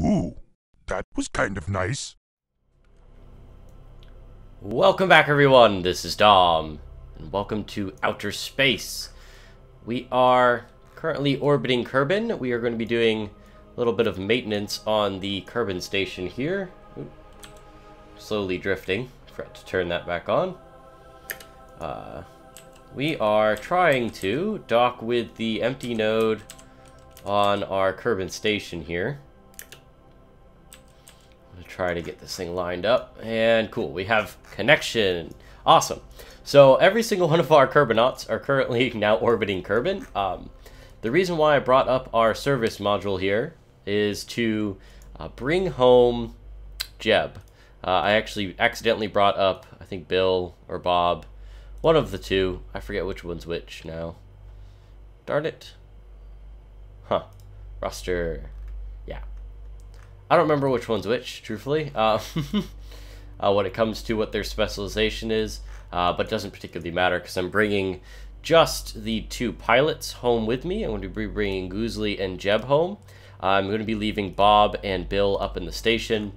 Ooh, that was kind of nice. Welcome back, everyone. This is Dom, and welcome to outer space. We are currently orbiting Kerbin. We are going to be doing a little bit of maintenance on the Kerbin station here. Ooh, slowly drifting. Forgot to turn that back on. We are trying to dock with the empty node on our Kerbin station here. Try to get this thing lined up, and cool, we have connection. Awesome. So every single one of our Kerbinauts are currently now orbiting Kerbin. The reason why I brought up our service module here is to bring home Jeb. I actually accidentally brought up, I think, Bill or Bob, one of the two. I forget which one's which now. Darn it. Huh. Roster. Yeah. I don't remember which one's which, truthfully, when it comes to what their specialization is, but it doesn't particularly matter because I'm bringing just the two pilots home with me. I'm going to be bringing Goosley and Jeb home. I'm going to be leaving Bob and Bill up in the station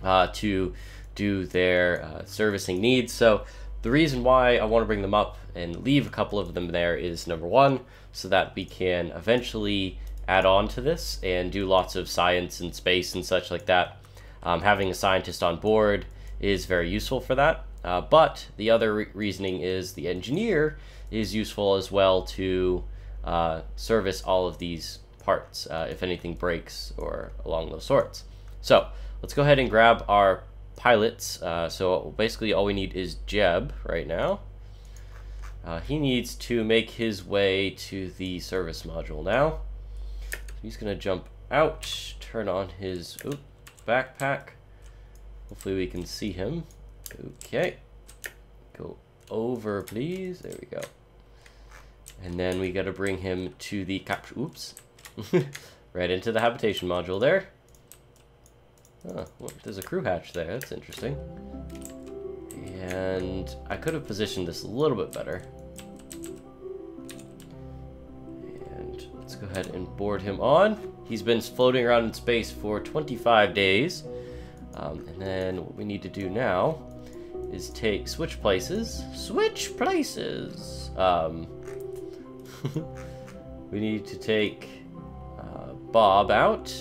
to do their servicing needs. So the reason why I want to bring them up and leave a couple of them there is, number one, so that we can eventually add on to this and do lots of science and space and such like that. Having a scientist on board is very useful for that. But the other reasoning is the engineer is useful as well to service all of these parts if anything breaks or along those sorts. So let's go ahead and grab our pilots. So basically all we need is Jeb right now. He needs to make his way to the service module now. He's going to jump out, turn on his backpack. Hopefully we can see him. Okay. Go over, please. There we go. And then we got to bring him to the capture. Oops. Right into the habitation module there. Oh, well, there's a crew hatch there. That's interesting. And I could have positioned this a little bit better. Let's go ahead and board him on. He's been floating around in space for 25 days. And then what we need to do now is switch places. Switch places! We need to take Bob out.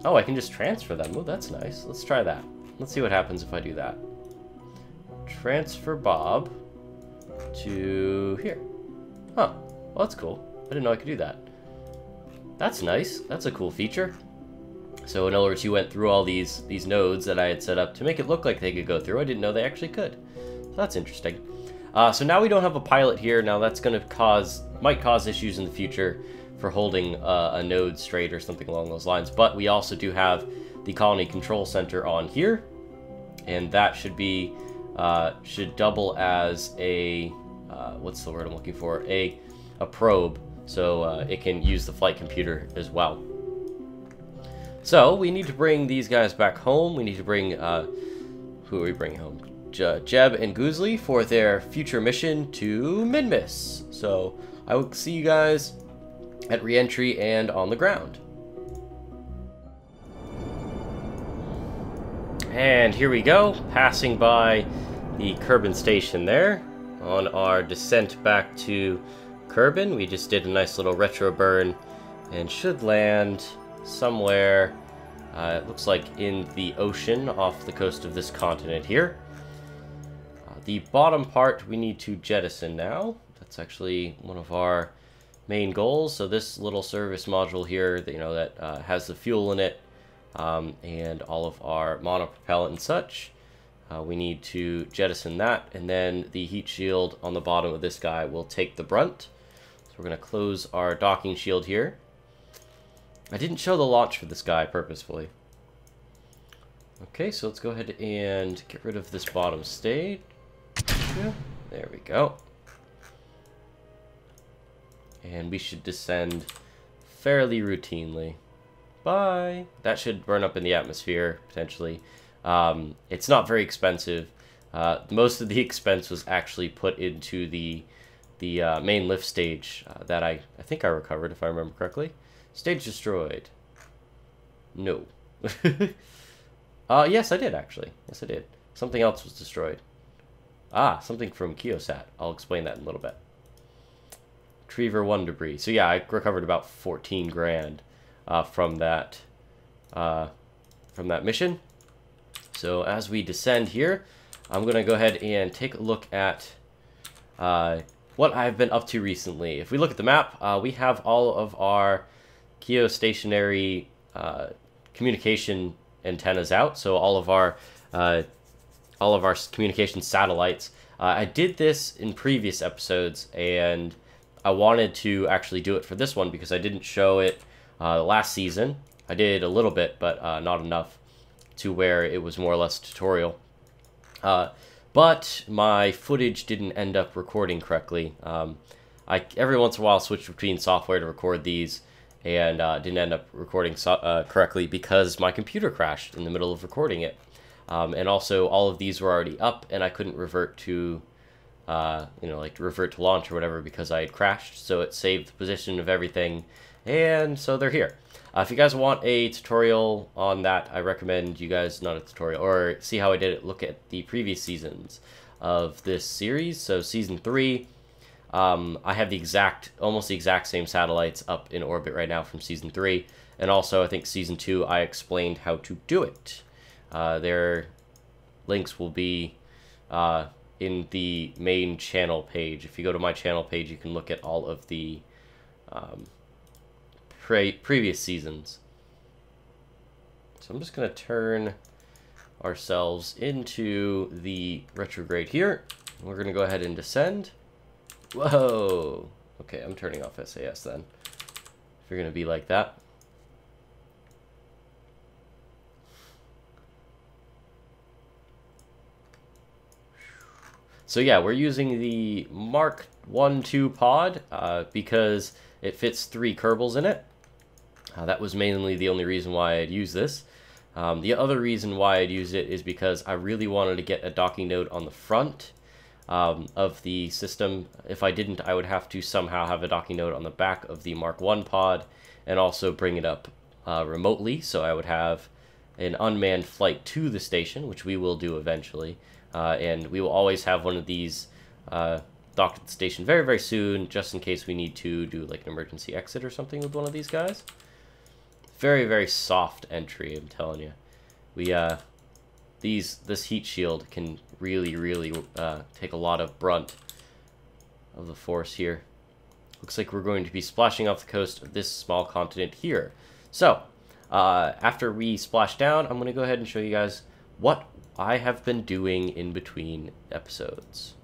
Oh, I can just transfer them. Oh, that's nice. Let's try that. Let's see what happens if I do that. Transfer Bob to here. Huh. Well, that's cool. I didn't know I could do that. That's nice. That's a cool feature. So in other words, you went through all these nodes that I had set up to make it look like they could go through. I didn't know they actually could. So that's interesting. So now we don't have a pilot here. Now that's going to might cause issues in the future for holding a node straight or something along those lines. But we also do have the colony control center on here, and that should double as a what's the word I'm looking for? A probe. So it can use the flight computer as well. So we need to bring these guys back home. We need to bring, who are we bringing home? Jeb and Goosley for their future mission to Minmus. So I will see you guys at re-entry and on the ground. And here we go, passing by the Kerbin station there on our descent back to Kerbin. We just did a nice little retro burn and should land somewhere, it looks like in the ocean off the coast of this continent here. The bottom part we need to jettison now. That's actually one of our main goals. So this little service module here, that has the fuel in it and all of our monopropellant and such. We need to jettison that, and then the heat shield on the bottom of this guy will take the brunt. So we're going to close our docking shield here. I didn't show the launch for this guy purposefully. Okay, so let's go ahead and get rid of this bottom stage. There we go. And we should descend fairly routinely. Bye! That should burn up in the atmosphere, potentially. It's not very expensive. Most of the expense was actually put into the main lift stage that I think I recovered, if I remember correctly. Stage destroyed. No. Yes, I did, actually. Yes, I did. Something else was destroyed. Ah, something from Kiosat. I'll explain that in a little bit. Retriever 1 debris. So yeah, I recovered about 14 grand from that mission. So as we descend here, I'm going to go ahead and take a look at what I've been up to recently. If we look at the map, we have all of our geostationary communication antennas out. So all of our communication satellites. I did this in previous episodes, and I wanted to actually do it for this one because I didn't show it last season. I did a little bit, but not enough to where it was more or less tutorial. But my footage didn't end up recording correctly. I every once in a while switch between software to record these, and didn't end up recording correctly because my computer crashed in the middle of recording it. And also all of these were already up, and I couldn't revert to, revert to launch or whatever because I had crashed. So it saved the position of everything, and so they're here. If you guys want a tutorial on that, I recommend you guys, not a tutorial, or see how I did it, look at the previous seasons of this series. So season 3, I have almost the exact same satellites up in orbit right now from season 3. And also I think season 2, I explained how to do it. Their links will be in the main channel page. If you go to my channel page, you can look at all of the previous seasons. So I'm just going to turn ourselves into the retrograde here. We're going to go ahead and descend. Whoa! Okay, I'm turning off SAS then, if you're going to be like that. So yeah, we're using the Mark 1-2 pod because it fits 3 Kerbals in it. That was mainly the only reason why I'd use this. The other reason why I'd use it is because I really wanted to get a docking node on the front of the system. If I didn't, I would have to somehow have a docking node on the back of the Mark 1 pod and also bring it up remotely. So I would have an unmanned flight to the station, which we will do eventually. And we will always have one of these docked at the station very, very soon, just in case we need to do like an emergency exit or something with one of these guys. Very, very soft entry, I'm telling you. This heat shield can really take a lot of brunt of the force here. Looks like we're going to be splashing off the coast of this small continent here. So, after we splash down, I'm going to go ahead and show you guys what I have been doing in between episodes.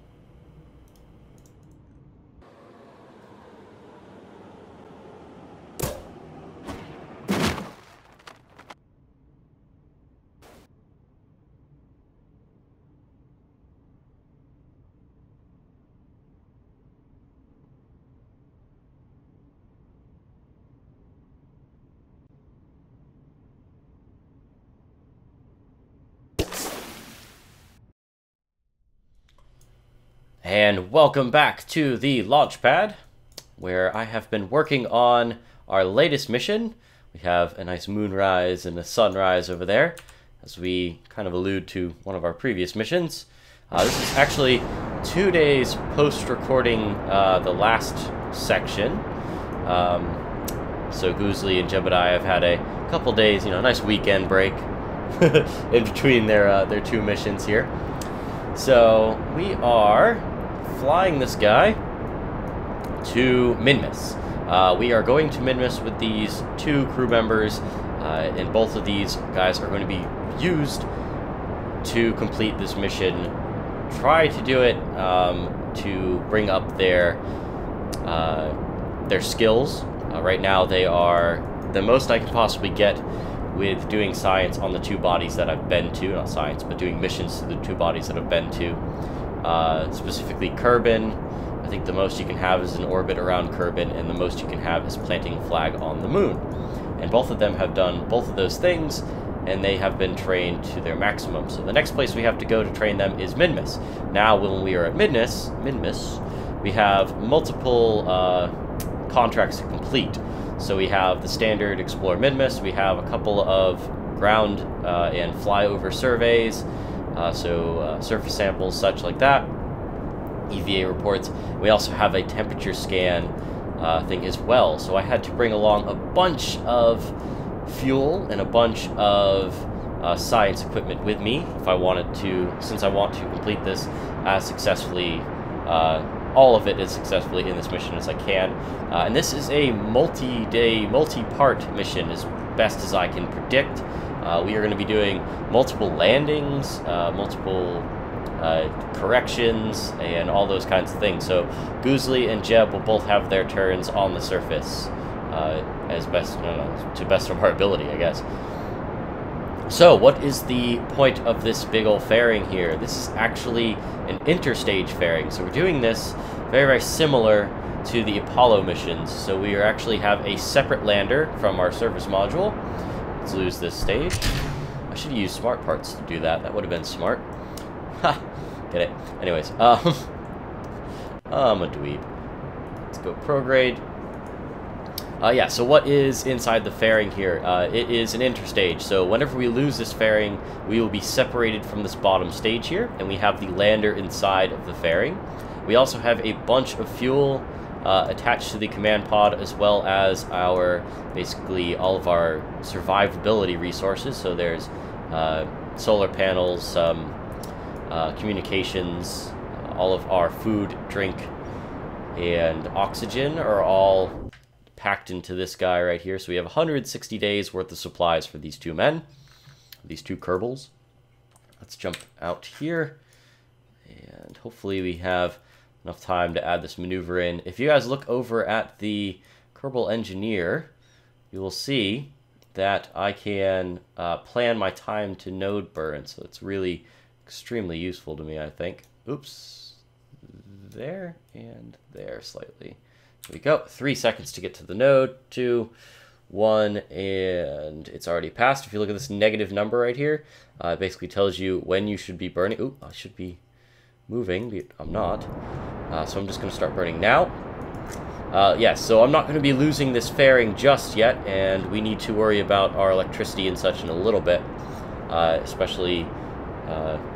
And welcome back to the launch pad, where I have been working on our latest mission. We have a nice moonrise and a sunrise over there, as we kind of allude to one of our previous missions. This is actually 2 days post-recording the last section. So Goosley and Jebediah have had a couple days, nice weekend break in between their 2 missions here. So we are flying this guy to Minmus. We are going to Minmus with these 2 crew members, and both of these guys are going to be used to complete this mission. Try to do it to bring up their skills. Right now they are the most I can possibly get with doing science on the 2 bodies that I've been to. Not science, but doing missions to the 2 bodies that I've been to. Specifically Kerbin. I think the most you can have is an orbit around Kerbin, and the most you can have is planting a flag on the moon. And both of them have done both of those things, and they have been trained to their maximum. So the next place we have to go to train them is Minmus. Now, when we are at Minmus, we have multiple contracts to complete. So we have the standard Explore Minmus, we have a couple of ground and flyover surveys, surface samples, such like that, EVA reports. We also have a temperature scan thing as well. So I had to bring along a bunch of fuel and a bunch of science equipment with me if I wanted to, since I want to complete this as successfully, all of it as successfully in this mission as I can. And this is a multi-day, multi-part mission as best as I can predict. We are going to be doing multiple landings, multiple corrections, and all those kinds of things. So Goosley and Jeb will both have their turns on the surface as best, to best of our ability, I guess. So, what is the point of this big old fairing here? This is actually an interstage fairing. So we're doing this very, very similar to the Apollo missions. So we actually have a separate lander from our service module. Let's lose this stage. I should use smart parts to do that. That would have been smart. Ha! Get it. Anyways, I'm a dweeb. Let's go prograde. Yeah, so what is inside the fairing here? It is an interstage, so whenever we lose this fairing, we will be separated from this bottom stage here, and we have the lander inside of the fairing. We also have a bunch of fuel attached to the command pod, as well as basically all of our survivability resources. So there's solar panels, some communications, all of our food, drink, and oxygen are all packed into this guy right here. So we have 160 days worth of supplies for these two men, these two Kerbals. Let's jump out here, and hopefully we have enough time to add this maneuver in. If you guys look over at the Kerbal Engineer, you will see that I can plan my time to node burn, so it's really extremely useful to me, I think. Oops, there and there slightly. Here we go. 3 seconds to get to the node. 2, 1, and it's already passed. If you look at this negative number right here, it basically tells you when you should be burning. Ooh, I should be moving, but I'm not. So I'm just going to start burning now. Yes, so I'm not going to be losing this fairing just yet, and we need to worry about our electricity and such in a little bit, especially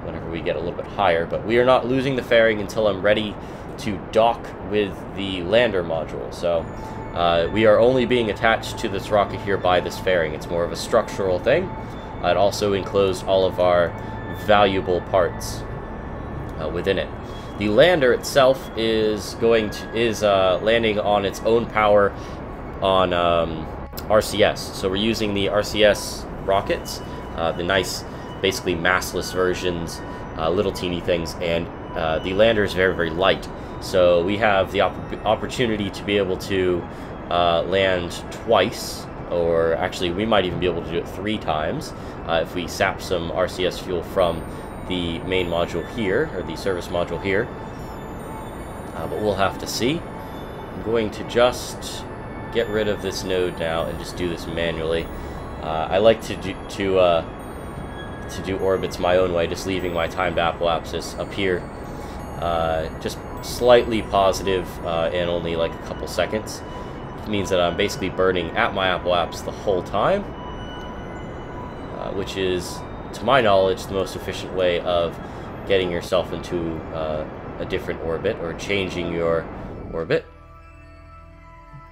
whenever we get a little bit higher. But we are not losing the fairing until I'm ready to dock with the lander module. So we are only being attached to this rocket here by this fairing. It's more of a structural thing. It also enclosed all of our valuable parts within it. The lander itself is landing on its own power on RCS. So we're using the RCS rockets, the nice, basically massless versions, little teeny things, and the lander is very, very light. So we have the opportunity to be able to land twice, or actually we might even be able to do it 3 times if we sap some RCS fuel from the main module here, or the service module here. But we'll have to see. I'm going to just get rid of this node now and just do this manually. I like to do orbits my own way, just leaving my timed apoapsis up here. Just slightly positive and only like a couple seconds. It means that I'm basically burning at my apoapse the whole time, which is, to my knowledge, the most efficient way of getting yourself into a different orbit, or changing your orbit.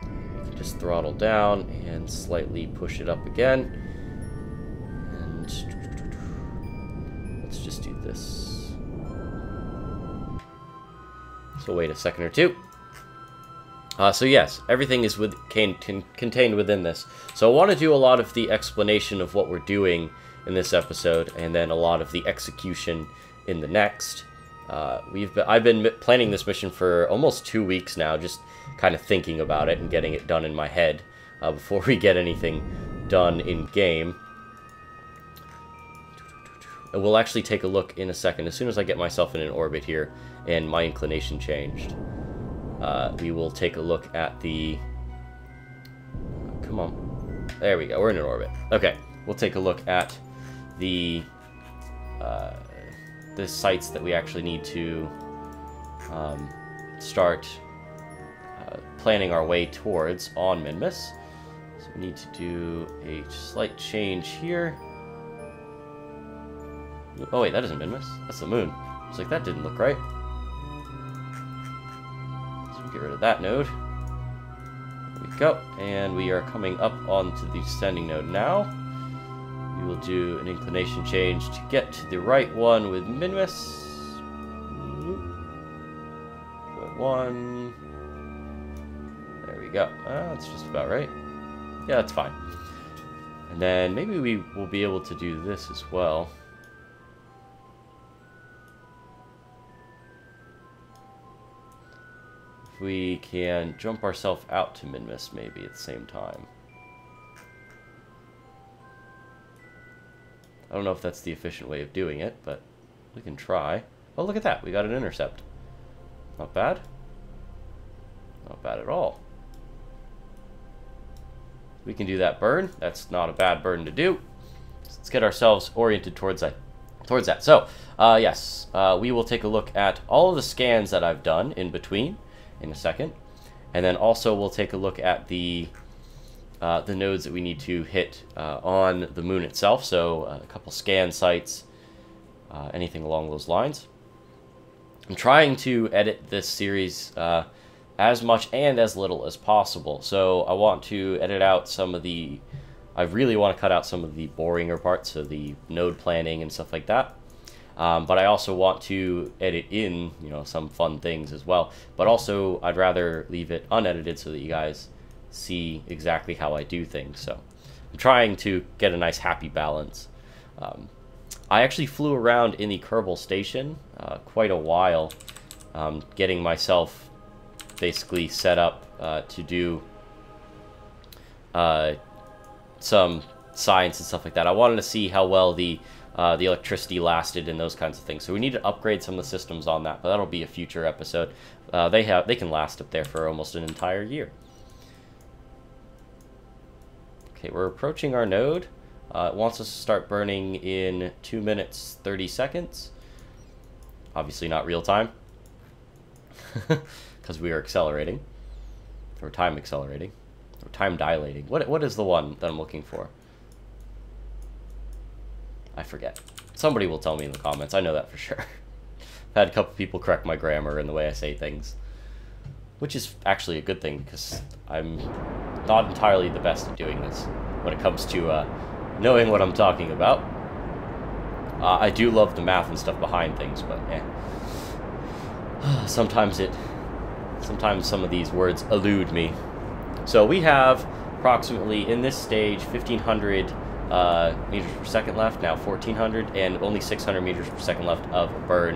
You can just throttle down and slightly push it up again. And let's just do this. So wait a second or two. So yes, everything is contained within this. So I want to do a lot of the explanation of what we're doing in this episode, and then a lot of the execution in the next. I've been planning this mission for almost 2 weeks now, just kind of thinking about it and getting it done in my head before we get anything done in game. And we'll actually take a look in a second. As soon as I get myself in an orbit here and my inclination changed, we will take a look at the... Come on. There we go. We're in an orbit. Okay. We'll take a look at the sites that we actually need to start planning our way towards on Minmus. So we need to do a slight change here. Oh wait, that isn't Minmus. That's the moon. It's like, that didn't look right. So we'll get rid of that node. There we go. And we are coming up onto the descending node now. We will do an inclination change to get to the right one with Minmus. One. There we go. That's just about right. Yeah, that's fine. And then maybe we will be able to do this as well. If we can jump ourselves out to Minmus maybe at the same time. I don't know if that's the efficient way of doing it, but we can try. Oh, look at that. We got an intercept. Not bad. Not bad at all. We can do that burn. That's not a bad burn to do. Let's get ourselves oriented towards that. So, yes, we will take a look at all of the scans that I've done in between in a second. And then also we'll take a look at the nodes that we need to hit on the moon itself. So a couple scan sites, anything along those lines. I'm trying to edit this series as much and as little as possible. So I want to edit out some of the... I really want to cut out some of the boringer parts, so the node planning and stuff like that. But I also want to edit in, you know, some fun things as well. But also, I'd rather leave it unedited so that you guys see exactly how I do things. So I'm trying to get a nice happy balance. I actually flew around in the Kerbal station quite a while, getting myself basically set up to do some science and stuff like that. I wanted to see how well the electricity lasted and those kinds of things. So we need to upgrade some of the systems on that, but that'll be a future episode. They can last up there for almost an entire year. Okay, we're approaching our node. It wants us to start burning in 2 minutes 30 seconds. Obviously not real time, because we are accelerating, or time accelerating, or time dilating. What is the one that I'm looking for? I forget. Somebody will tell me in the comments. I know that for sure. I've had a couple people correct my grammar and the way I say things, which is actually a good thing, because I'm not entirely the best at doing this when it comes to knowing what I'm talking about. I do love the math and stuff behind things, but sometimes some of these words elude me. So we have approximately, in this stage, 1,500 meters per second left, now 1,400, and only 600 meters per second left of burn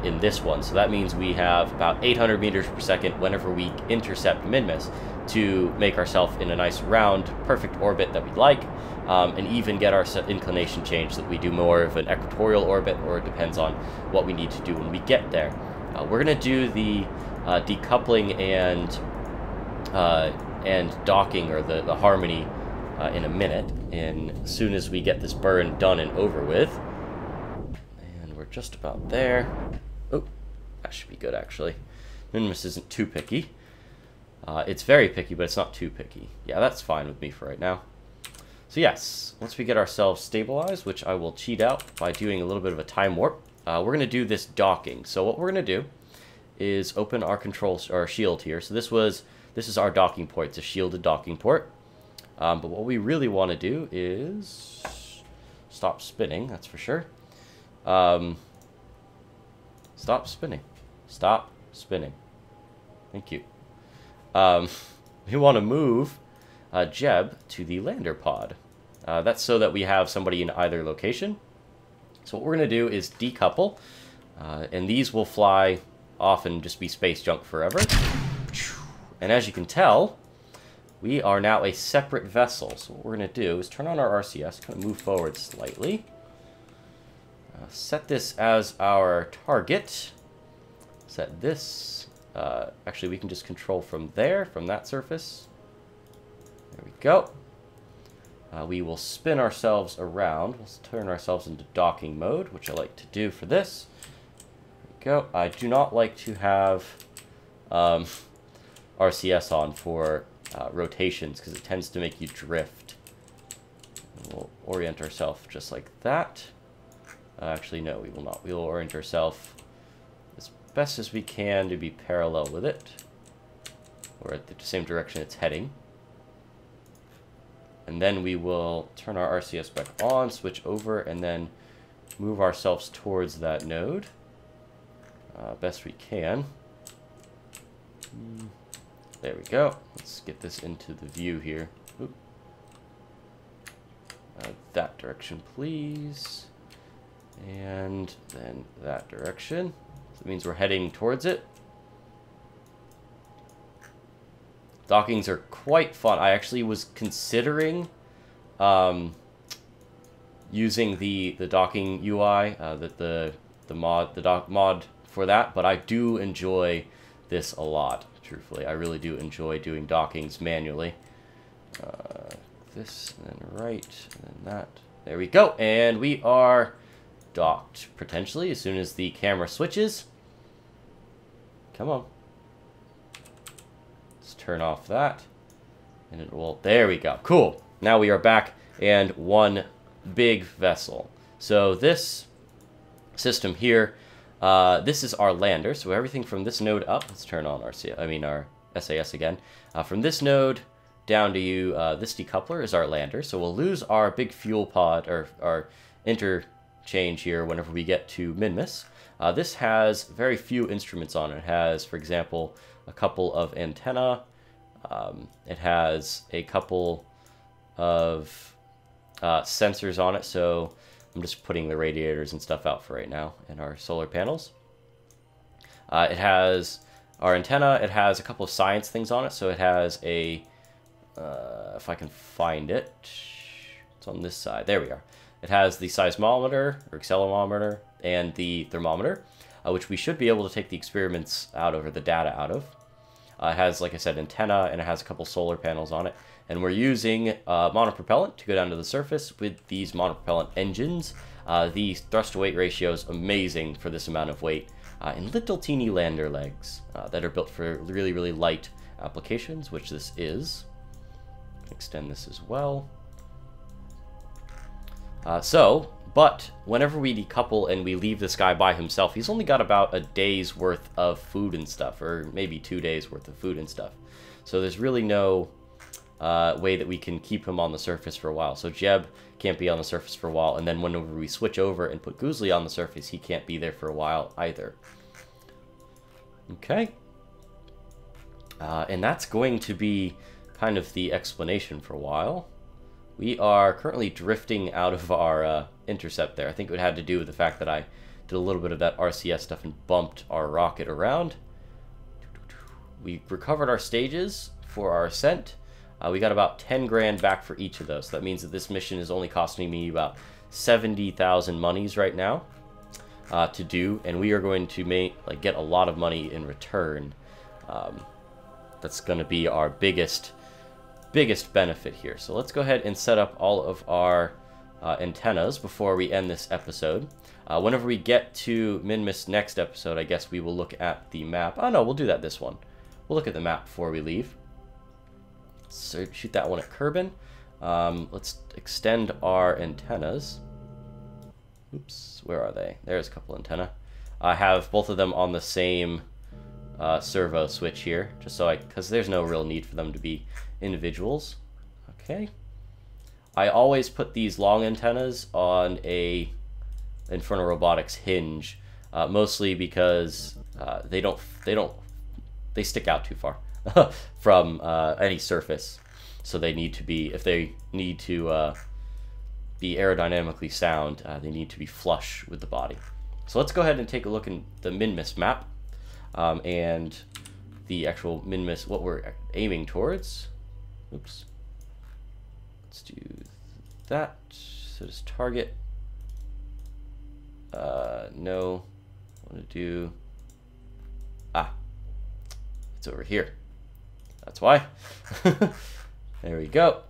in this one. So that means we have about 800 meters per second whenever we intercept Minmus to make ourselves in a nice round, perfect orbit that we'd like, and even get our inclination change so that we do more of an equatorial orbit, or it depends on what we need to do when we get there. We're going to do the decoupling and docking, or the harmony, in a minute, and as soon as we get this burn done and over with. And we're just about there. Oh, that should be good, actually. Minmus isn't too picky. It's very picky, but it's not too picky. Yeah, that's fine with me for right now. So yes, once we get ourselves stabilized, which I will cheat out by doing a little bit of a time warp, we're going to do this docking. So what we're going to do is open our our shield here. So this is our docking port. It's a shielded docking port. But what we really want to do is stop spinning, that's for sure. Stop spinning. Stop spinning. Thank you. We want to move Jeb to the lander pod. That's so that we have somebody in either location. So what we're going to do is decouple, and these will fly off and just be space junk forever. And as you can tell, we are now a separate vessel. So what we're going to do is turn on our RCS, kind of move forward slightly. Set this as our target. Set this. Actually, we can just control from there, from that surface. There we go. We will spin ourselves around. We'll turn ourselves into docking mode, which I like to do for this. There we go. I do not like to have RCS on for rotations because it tends to make you drift. And we'll orient ourselves just like that. Actually, no, we will not. We will orient ourselves as best as we can to be parallel with it, or at the same direction it's heading. And then we will turn our RCS back on, switch over, and then move ourselves towards that node best we can. There we go. Let's get this into the view here. That direction, please. And then that direction. So it means we're heading towards it. Dockings are quite fun. I actually was considering using the docking UI, the mod for that, but I do enjoy this a lot. Truthfully, I really do enjoy doing dockings manually. This, and then right, and then that. There we go, and we are docked, potentially, as soon as the camera switches. Come on. Let's turn off that, and it will, there we go. Cool. Now we are back, and one big vessel. So this system here, this is our lander, so everything from this node up, let's turn on our SAS again. From this node down to you, this decoupler is our lander, so we'll lose our big fuel pod, or our interchange here whenever we get to Minmus. This has very few instruments on it. It has, for example, a couple of antenna. It has a couple of sensors on it, so I'm just putting the radiators and stuff out for right now, and our solar panels. It has our antenna. It has a couple of science things on it, so it has a if I can find it, it's on this side. There we are. It has the seismometer or accelerometer and the thermometer, which we should be able to take the experiments out of, or the data out of. It has, like I said, antenna, and it has a couple solar panels on it. And we're using monopropellant to go down to the surface with these monopropellant engines. The thrust-to-weight ratio is amazing for this amount of weight. And little teeny lander legs that are built for really, really light applications, which this is. Extend this as well. But whenever we decouple and we leave this guy by himself, he's only got about a day's worth of food and stuff, or maybe 2 days worth of food and stuff. So there's really no way that we can keep him on the surface for a while. So Jeb can't be on the surface for a while, and then whenever we switch over and put Goosley on the surface, he can't be there for a while either. Okay. And that's going to be kind of the explanation for a while. We are currently drifting out of our intercept there. I think it had to do with the fact that I did a little bit of that RCS stuff and bumped our rocket around. We recovered our stages for our ascent. We got about 10 grand back for each of those. So that means that this mission is only costing me about 70,000 monies right now to do, and we are going to get a lot of money in return. That's going to be our biggest benefit here. So let's go ahead and set up all of our antennas before we end this episode. Whenever we get to Minmus next episode, I guess we will look at the map. Oh no, we'll do that this one. We'll look at the map before we leave. So shoot that one at Kerbin. Let's extend our antennas. Oops, where are they? There's a couple antenna. I have both of them on the same servo switch here, just so because there's no real need for them to be individuals. Okay. I always put these long antennas on a Infernal Robotics hinge, mostly because they stick out too far from any surface. So they need to be, if they need to be aerodynamically sound, they need to be flush with the body. So let's go ahead and take a look in the Minmus map and the actual Minmus, what we're aiming towards. Oops. Let's do that. So just target. No. I want to do. It's over here. That's why. There we go.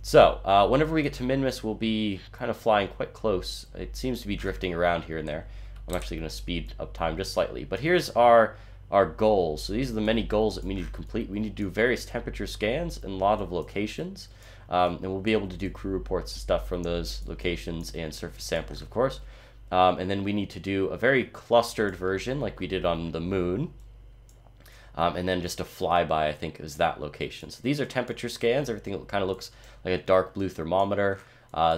So, whenever we get to Minmus, we'll be kind of flying quite close. It seems to be drifting around here and there. I'm actually going to speed up time just slightly. But here's our our goals. So these are the many goals that we need to complete. We need to do various temperature scans in a lot of locations. And we'll be able to do crew reports and stuff from those locations and surface samples, of course. And then we need to do a very clustered version like we did on the moon. And then just a flyby, I think, is that location. So these are temperature scans. Everything kind of looks like a dark blue thermometer.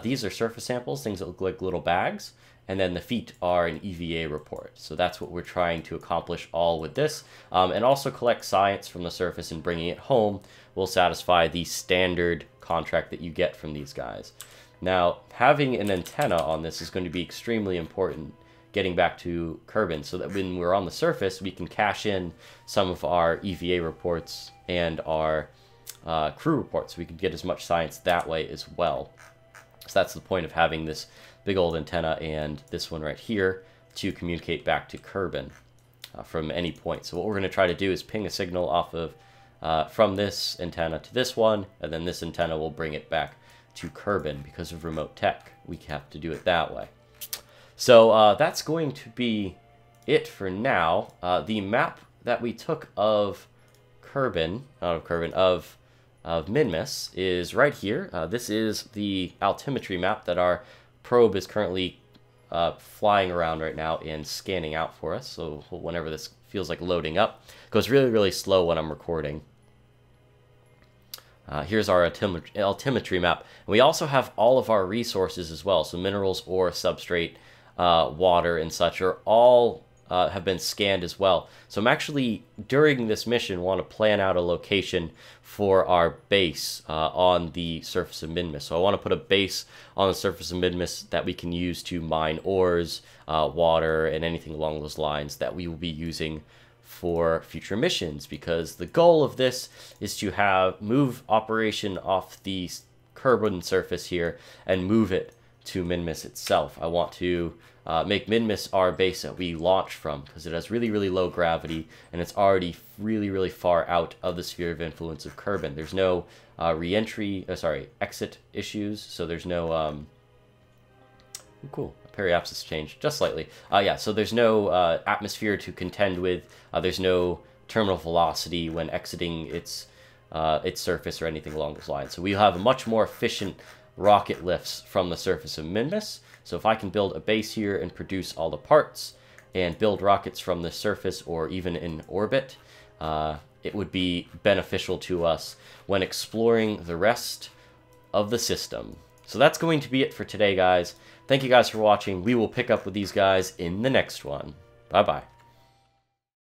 These are surface samples, things that look like little bags. And then the feet are an EVA report. So that's what we're trying to accomplish all with this. And also collect science from the surface and bringing it home will satisfy the standard contract that you get from these guys. Now, having an antenna on this is going to be extremely important getting back to Kerbin, so that when we're on the surface, we can cache in some of our EVA reports and our crew reports. We can get as much science that way as well. So that's the point of having this big old antenna and this one right here to communicate back to Kerbin from any point. So what we're going to try to do is ping a signal off of from this antenna to this one, and then this antenna will bring it back to Kerbin. Because of remote tech, we have to do it that way. So that's going to be it for now. The map that we took of Kerbin, of Minmus is right here. This is the altimetry map that our probe is currently flying around right now and scanning out for us. So whenever this feels like loading up, it goes really, really slow when I'm recording. Here's our altimetry map. And we also have all of our resources as well. So minerals, ore, substrate, water, and such are all have been scanned as well. So I'm actually, during this mission, want to plan out a location for our base on the surface of Minmus. So I want to put a base on the surface of Minmus that we can use to mine ores, water, and anything along those lines that we will be using for future missions, because the goal of this is to move operation off the Kerbin surface here and move it to Minmus itself. I want to make Minmus our base that we launch from, because it has really, really low gravity and it's already really, really far out of the sphere of influence of Kerbin. There's no exit issues, so there's no cool. Periapsis changed just slightly. So there's no atmosphere to contend with. There's no terminal velocity when exiting its surface or anything along those lines. So we have much more efficient rocket lifts from the surface of Minmus. So if I can build a base here and produce all the parts and build rockets from the surface or even in orbit, it would be beneficial to us when exploring the rest of the system. So that's going to be it for today, guys. Thank you guys for watching. We will pick up with these guys in the next one. Bye-bye.